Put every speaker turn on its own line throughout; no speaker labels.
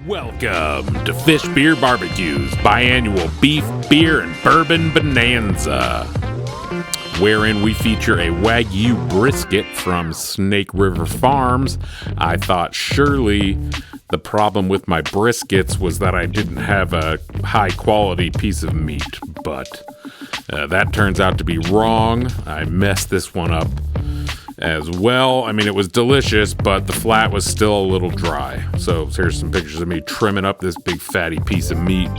Welcome to Fish Beer Barbecue's biannual beef, beer, and bourbon bonanza, wherein we feature a Wagyu brisket from Snake River Farms. I thought surely the problem with my briskets was that I didn't have a high-quality piece of meat, but that turns out to be wrong. I messed this one up as well. I mean, it was delicious, but the flat was still a little dry. So here's some pictures of me trimming up this big fatty piece of meat.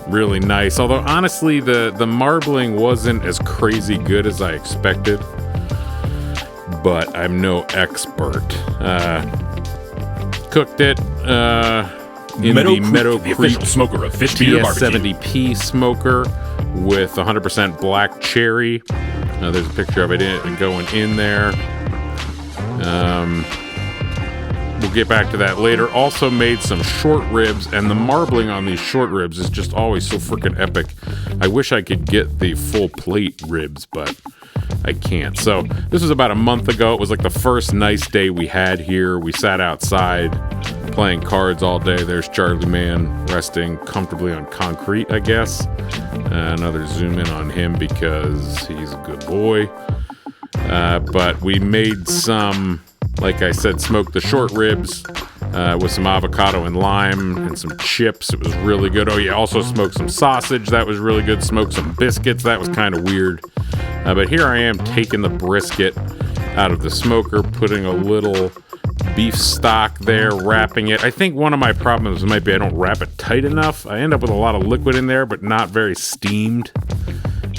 Really nice. Although honestly, the marbling wasn't as crazy good as I expected, but I'm no expert. Cooked it in the Meadow
the official smoker of Fish Beer Barbecue.
TS70P smoker with 100% black cherry. There's a picture of it going in there. We'll get back to that later. Also made some short ribs, and the marbling on these short ribs is just always so freaking epic. I wish I could get the full plate ribs, but I can't. So this was about a month ago. It was like the first nice day we had here. We sat outside playing cards all day. There's Charlie Man resting comfortably on concrete, I guess. Another zoom in on him because he's a good boy. But we made some, like I said, smoked the short ribs with some avocado and lime and some chips. It was really good. Oh yeah, also smoked some sausage. That was really good. Smoked some biscuits. That was kind of weird. But here I am taking the brisket out of the smoker, putting a little beef stock there, wrapping it. I think one of my problems might be I don't wrap it tight enough. I end up with a lot of liquid in there, but not very steamed.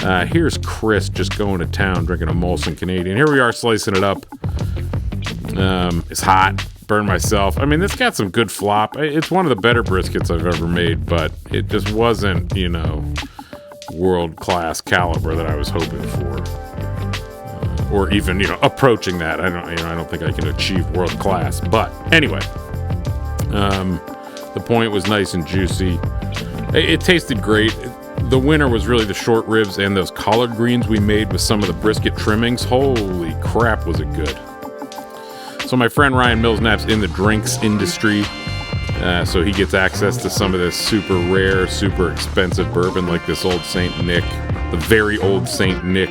Here's Chris just going to town, drinking a Molson Canadian. Here we are slicing it up. It's hot. Burned myself. I mean, this got some good flop. It's one of the better briskets I've ever made, but it just wasn't, world-class caliber that I was hoping for. Or even, approaching that. I don't think I can achieve world class. But anyway, the point was nice and juicy. It tasted great. The winner was really the short ribs and those collard greens we made with some of the brisket trimmings. Holy crap, was it good. So my friend Ryan Millsnap's in the drinks industry. So he gets access to some of this super rare, super expensive bourbon like this old St. Nick, the very old St. Nick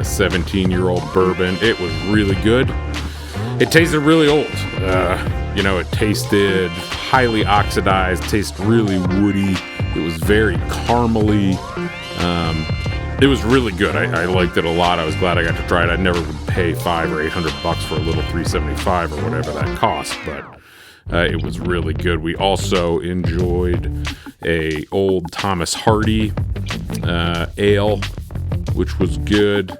17-year-old bourbon. It was really good. It tasted really old. It tasted highly oxidized, tasted really woody. It was very caramely. It was really good. I liked it a lot. I was glad I got to try it. I never would pay $500 or $800 for a little $375 or whatever that cost, but it was really good. We also enjoyed a old Thomas Hardy ale, which was good.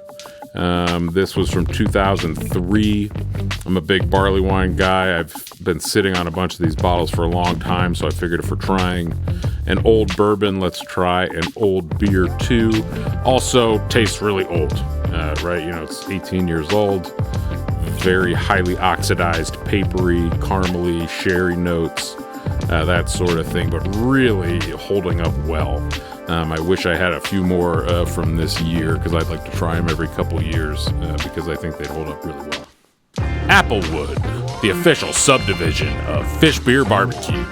This was from 2003. I'm a big barley wine guy. I've been sitting on a bunch of these bottles for a long time, so I figured if we're trying an old bourbon, let's try an old beer too. Also tastes really old, right? It's 18 years old. Very highly oxidized, papery, caramely, sherry notes, that sort of thing, but really holding up well. I wish I had a few more from this year because I'd like to try them every couple years because I think they'd hold up really well. Applewood, the official subdivision of Fish Beer Barbecue.